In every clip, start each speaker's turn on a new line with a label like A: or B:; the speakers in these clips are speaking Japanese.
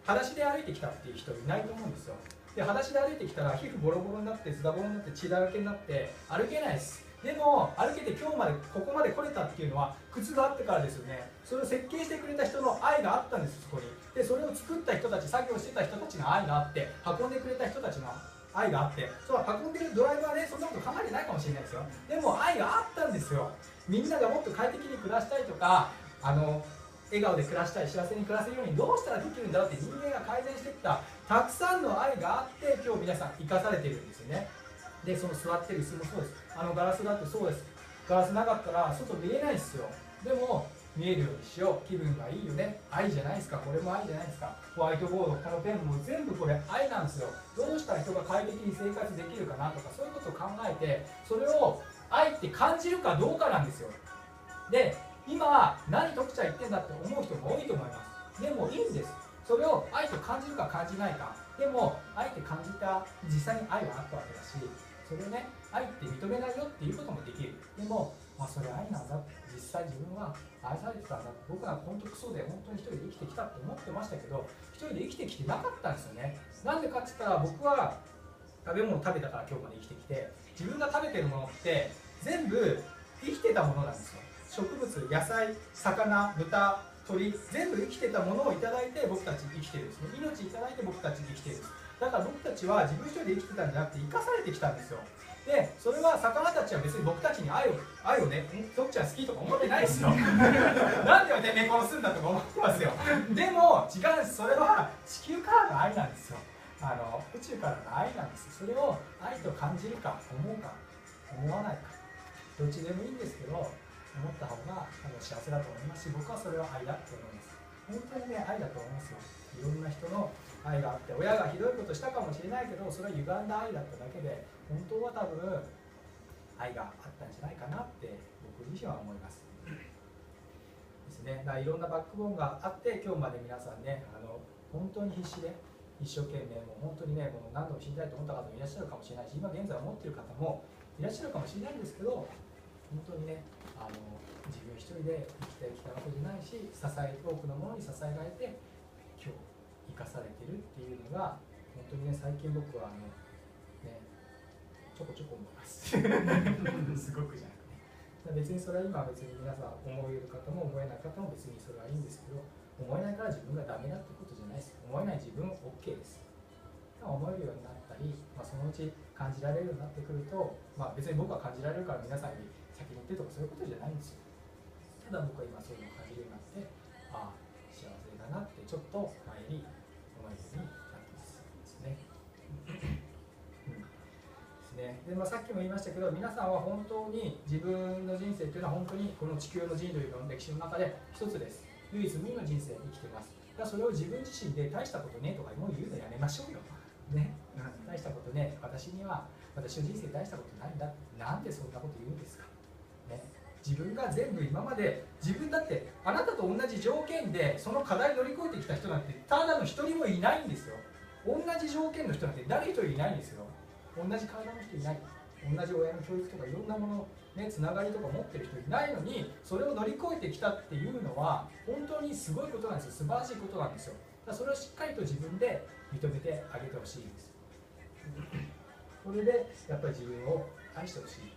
A: 裸足で歩いてきたっていう人いないと思うんですよ。で裸足で歩いてきたら皮膚ボロボロになってズタボロになって血だらけになって歩けないです。でも歩けて今日までここまで来れたっていうのは靴があってからですよね。それを設計してくれた人の愛があったんです、そこに。でそれを作った人たち、作業してた人たちの愛があって、運んでくれた人たちの愛があって、そう運んでるドライバーはね、そんなこと考えてないかもしれないですよ。でも愛があったんですよ。みんながもっと快適に暮らしたいとか、笑顔で暮らしたい、幸せに暮らせるようにどうしたらできるんだろうって人間が改善してきたたくさんの愛があって今日皆さん生かされているんですよね。でその座ってる椅子もそうです。ガラスだってそうです。ガラスなかったら外見えないですよ。でも見えるようにしよう、気分がいいよね、愛じゃないですか。これも愛じゃないですか。ホワイトボード、このペンも全部これ愛なんですよ。どうしたら人が快適に生活できるかなとか、そういうことを考えて、それを愛って感じるかどうかなんですよ。で今何徳ちゃん言ってんだって思う人も多いと思います。でもいいんです。それを愛と感じるか感じないか。でも愛って感じた、実際に愛はあったわけだし、それをね、愛って認めないよっていうこともできる。でも、それ愛なんだ、実際自分は愛されてたんだ、僕は本当クソで本当に一人で生きてきたって思ってましたけど、一人で生きてきてなかったんですよね。なんでかって言ったら、僕は食べ物を食べたから今日まで生きてきて、自分が食べてるものって全部生きてたものなんですよ。植物、野菜、魚、豚、鳥、全部生きてたものをいただいて僕たち生きてるんですね。命いただいて僕たち生きてるんです。だから僕たちは自分一人で生きてたんじゃなくて生かされてきたんですよ。でそれは魚たちは別に僕たちに愛をね、徳ちゃん好きとか思ってないですよ。なんでてめえ殺すんだとか思ってますよ。でも違うんです。それは地球からの愛なんですよ。宇宙からの愛なんです。それを愛と感じるか思うか思わないか、どっちでもいいんですけど、思った方が幸せだと思いますし、僕はそれは愛だって思います。本当にね、愛だと思いますよ。いろんな人の愛があって、親がひどいことしたかもしれないけど、それは歪んだ愛だっただけで、本当は多分愛があったんじゃないかなって僕自身は思いますですね。だからいろんなバックボーンがあって今日まで皆さんね、本当に必死で一生懸命、もう本当にね、もう何度も死にたいと思った方もいらっしゃるかもしれないし、今現在思っている方もいらっしゃるかもしれないんですけど、本当にね、自分一人で生きてきたわけじゃないし、多くのものに支えられて今日生かされているっていうのが本当にね、最近僕はね、ちょこちょこ思いますすごくじゃなくて、別にそれは今別に皆さん思える方も思えない方も別にそれはいいんですけど、思えないから自分がダメだってことじゃないです。思えない自分 OK です。思えるようになったり、そのうち感じられるようになってくると、別に僕は感じられるから皆さんに先に言ってとかそういうことじゃないんですよ。ただ僕は今そういうのを感じるようになって、幸せだなってちょっと前に思えるようになってますですね。でさっきも言いましたけど、皆さんは本当に自分の人生というのは本当にこの地球の人類の歴史の中で一つです。唯一無二の人生を生きています。だからそれを自分自身で大したことねえとかもう言うのやめましょうよ。ね、大したことね、私の人生大したことないんだ、なんでそんなこと言うんですか、ね、自分が全部今まで自分だってあなたと同じ条件でその課題乗り越えてきた人なんてただの一人もいないんですよ。同じ条件の人なんて誰一人いないんですよ。同じ体の人いない、同じ親の教育とかいろんなもの、ね、つながりとか持ってる人いないのに、それを乗り越えてきたっていうのは本当にすごいことなんですよ。素晴らしいことなんですよ。だからそれをしっかりと自分で認めてあげてほしいんです。それでやっぱり自分を愛してほしい。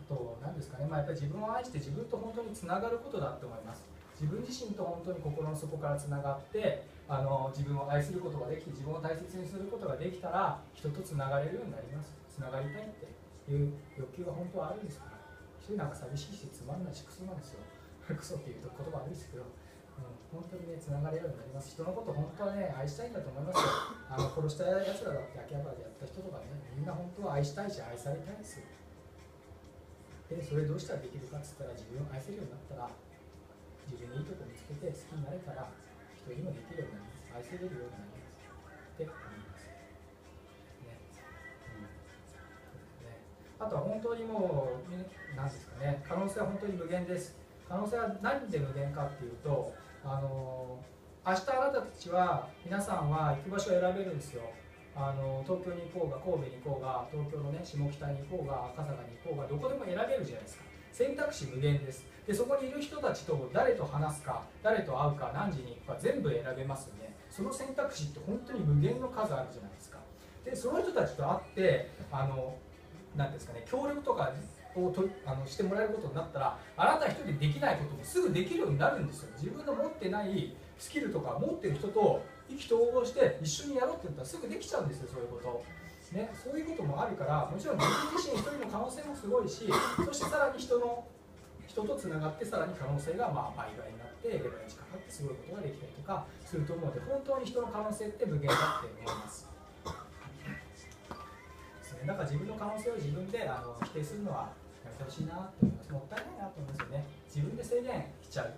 A: あと何ですかね、やっぱり自分を愛して自分と本当につながることだと思います。自分自身と本当に心の底からつながって自分を愛することができて、自分を大切にすることができたら人とつながれるようになります。つながりたいっていう欲求が本当はあるんですから。一人なんか寂しいしつまんないしクソなんですよ。クソっていうと言葉悪いですけど、本当にね、つながれるようになります。人のこと本当はね、愛したいんだと思いますよ。殺したやつらだって秋葉原でやった人とかね、みんな本当は愛したいし愛されたいんですよ。でそれどうしたらできるかって言ったら、自分を愛せるようになったら、自分のいいとこ見つけて好きになれたら人にもできるようになります。愛せれるようになりますって思いますね。あとは本当にもう何ですかね、可能性は本当に無限です。可能性は何で無限かっていうと、明日あなたたちは皆さんは行く場所を選べるんですよ。東京に行こうが神戸に行こうが、東京のね下北に行こうが赤坂に行こうが、どこでも選べるじゃないですか。選択肢無限です。でそこにいる人たちと誰と話すか、誰と会うか、何時に行くか全部選べますよね。その選択肢って本当に無限の数あるじゃないですか。でその人たちと会ってなんですかね、協力とかをしてもらえることになったら、あなた一人でできないこともすぐできるようになるんですよ。自分の持ってないスキルとか持ってる人と意気投合して一緒にやろうって言ったらすぐできちゃうんですよ、そういうこと、ね、そういうこともあるから、もちろん自分自身一人の可能性もすごいし、そしてさらに人とつながってさらに可能性が倍々になってレベルにかかってすごいことができたりとかすると思うので、本当に人の可能性って無限だって思います。だから自分の可能性を自分で否定するのはやめてほしいなと思います。もったいないなと思いますよね。自分で制限しちゃう、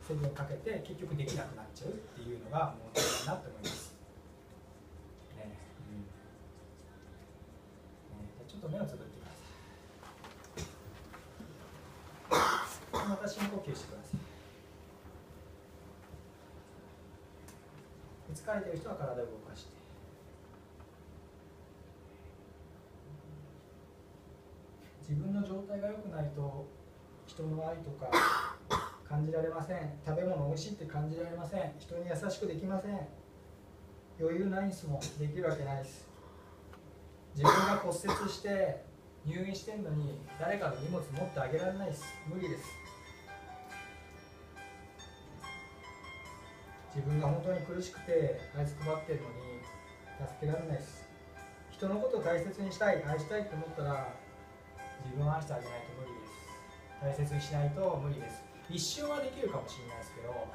A: 制限かけて結局できなくなっちゃうっていうのがもったいないなと思います、ちょっと目をつぶってください。また深呼吸してください。疲れている人は体を動かして、自分の状態が良くないと人の愛とか感じられません。食べ物美味しいって感じられません。人に優しくできません。余裕ないんですもん。できるわけないです。自分が骨折して入院してんのに誰かの荷物持ってあげられないです。無理です。自分が本当に苦しくてあいつ配ってるのに助けられないです。人のことを大切にしたい、愛したいと思ったら自分を愛してあげないと無理です。大切にしないと無理です。一瞬はできるかもしれないですけど、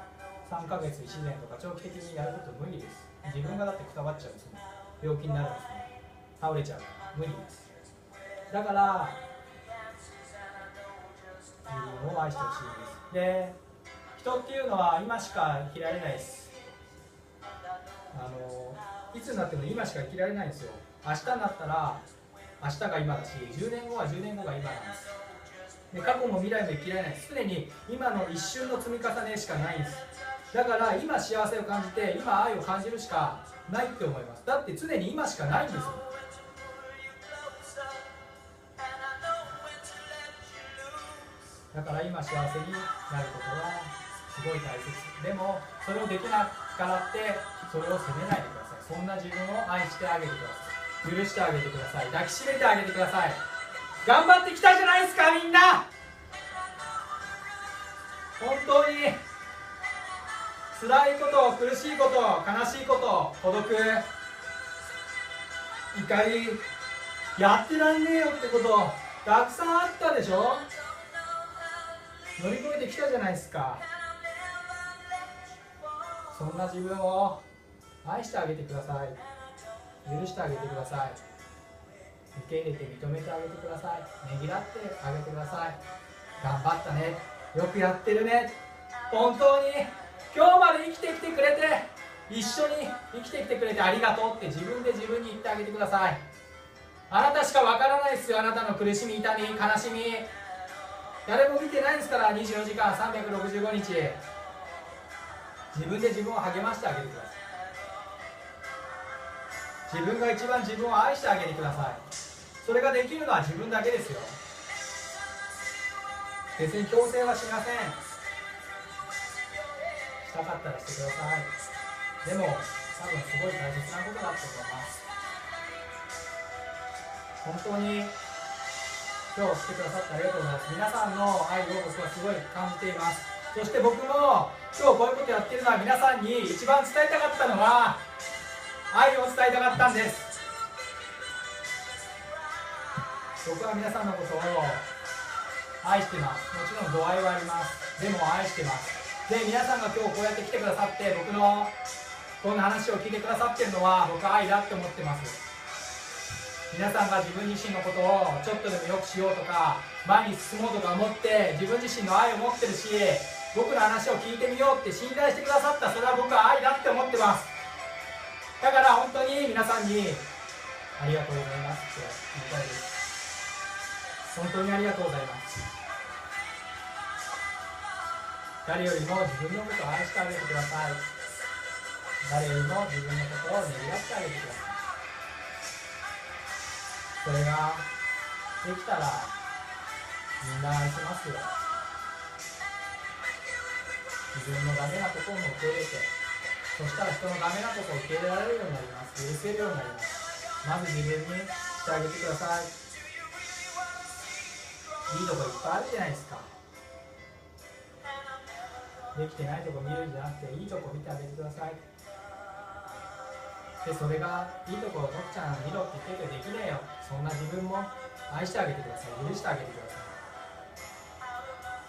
A: 3ヶ月、1年とか長期的にやること無理です。自分がだってくたばっちゃうんですもん。病気になるんですね。倒れちゃうから無理です。だから自分を愛してほしいんです。で、人っていうのは今しか生きられないです。いつになっても今しか生きられないんですよ。明日になったら明日が今だし、10年後は10年後が今なんです。で過去も未来も生きられないです。常に今の一瞬の積み重ねしかないんです。だから今幸せを感じて今愛を感じるしかないって思います。だって常に今しかないんですよ。だから今幸せになることはすごい大切。でもそれをできなからってそれを責めないでください。そんな自分を愛してあげてください。許してあげてください。抱きしめてあげてください。頑張ってきたじゃないですか、みんな。本当に辛いこと、苦しいこと、悲しいこと、孤独、怒り、やってらんねえよってことたくさんあったでしょ。乗り越えてきたじゃないですか。そんな自分を愛してあげてください。許してあげてください。受け入れて認めてあげてください。ねぎらってあげてください。頑張ったね、よくやってるね、本当に今日まで生きてきてくれて、一緒に生きてきてくれてありがとうって自分で自分に言ってあげてください。あなたしかわからないですよ。あなたの苦しみ、痛み、悲しみ、誰も見てないんですから。24時間365日自分で自分を励ましてあげてください。自分が一番自分を愛してあげてください。それができるのは自分だけですよ。別に強制はしません。したかったらしてください。でも多分すごい大切なことだと思います。本当に今日来てくださってありがとうございます。皆さんの愛を僕はすごい感じています。そして僕も今日こういうことやってるのは皆さんに一番伝えたかったのは愛を伝えたかったんです。僕は皆さんのことを愛してます。もちろん度合いはあります。でも愛してます。で、皆さんが今日こうやって来てくださって僕のこんな話を聞いてくださってるのは僕は愛だって思ってます。皆さんが自分自身のことをちょっとでも良くしようとか前に進もうとか思って自分自身の愛を持ってるし、僕の話を聞いてみようって信頼してくださった、それは僕は愛だって思ってます。だから本当に皆さんにありがとうございますって言いたいです。本当にありがとうございます。誰よりも自分のことを愛してあげてください。誰よりも自分のことをねぎらってあげてください。それができたらみんな愛しますよ。自分のダメなところも受け入れて、そしたら人のダメなところを受け入れられるようになります。許せるようになります。まず自分にしてあげてください。いいとこいっぱいあるじゃないですか。できてないとこ見るんじゃなくて、いいとこ見てあげてください。で、それがいいとこをとっちゃん見ろって言っててできねえよ、そんな自分も愛してあげてください。許してあげてください。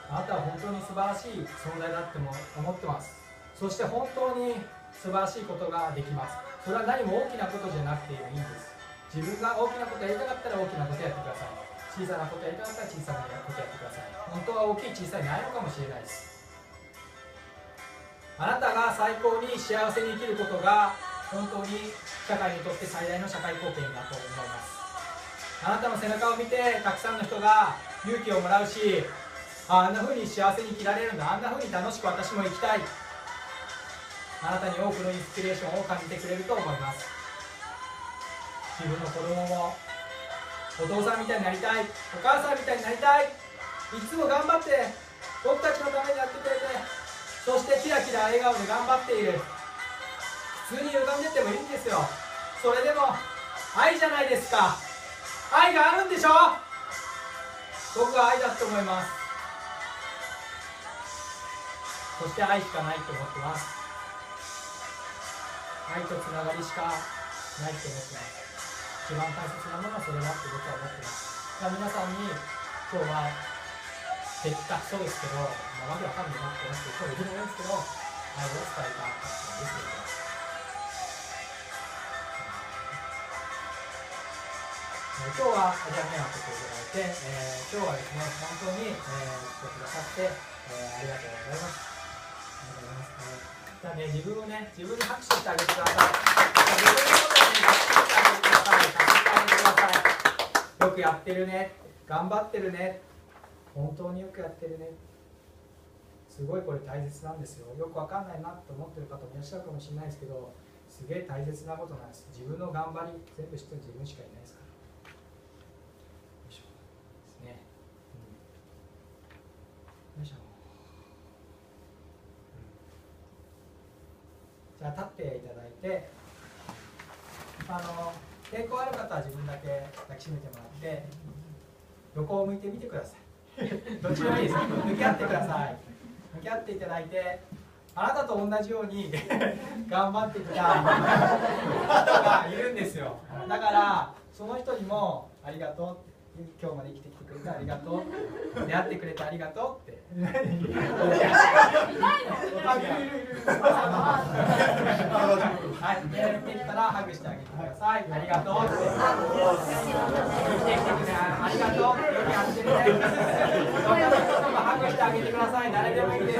A: あなたは本当に素晴らしい存在だっても思ってます。そして本当に素晴らしいことができます。それは何も大きなことじゃなくていいんです。自分が大きなことやりたかったら大きなことやってください。小さなことやりたかったら小さなことやってください。本当は大きい小さいないのかもしれないです。あなたが最高に幸せに生きることが本当に社会にとって最大の社会貢献だと思います。あなたの背中を見てたくさんの人が勇気をもらうし、あんな風に幸せに生きられるんだ、あんな風に楽しく私も生きたい、あなたに多くのインスピレーションを感じてくれると思います。自分の子供もお父さんみたいになりたい、お母さんみたいになりたい、いつも頑張って僕たちのためにやってくれて、そしてキラキラ笑顔で頑張っている。普通に歪んでてもいいんですよ。それでも愛じゃないですか。愛があるんでしょ。僕は愛だと思います。そして愛しかないと思ってます。愛とつながりしかないと思ってます。一番大切なものはそれだって僕は思ってます。皆さんに今日は下手くそですけど、わけわかんないなって思って今日いるのですけど、愛を伝えたかったんですけど、今日は初めは来ていただいて、今日はですね、本当に、来てくださって、ありがとうございます。じゃあね、自分に拍手してあげてください。自分のことをね、拍手してあげてください。拍手してあげてください。よくやってるね。頑張ってるね。本当によくやってるね。すごいこれ大切なんですよ。よくわかんないなと思ってる方もいらっしゃるかもしれないですけど、すげえ大切なことなんです。自分の頑張り、全部知ってる自分しかいないですから。ね、よいしょ、じゃあ立っていただいて、抵抗ある方は自分だけ抱きしめてもらって横を向いてみてください。どっちでもいいです。向き合ってください。向き合っていただいて、あなたと同じように頑張ってきた人がいるんですよ。だからその人にもありがとうって、今日まで生きてきてくれてありがとう、出会ってくれてありがとうってはい、できたらハグしてあげてください。ありがとうって、生きてきてくれてありがとうって、よくやってるね。そんな人ともハグしてあげてください。誰でもいいです。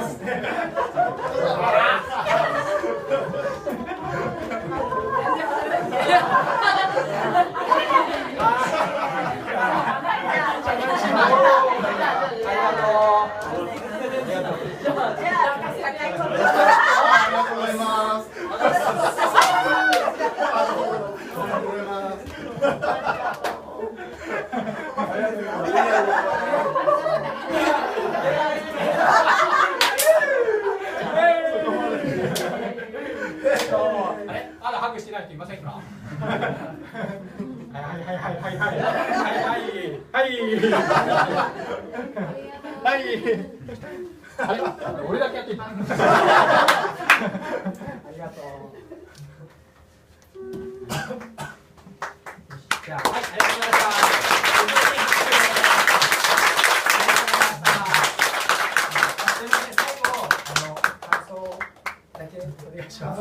A: あら、ハグしてない人いませんか？あれ、俺だけやってる。ありがとう。じゃあ、はい、ありがとうございました。最後、感想だけお願いします。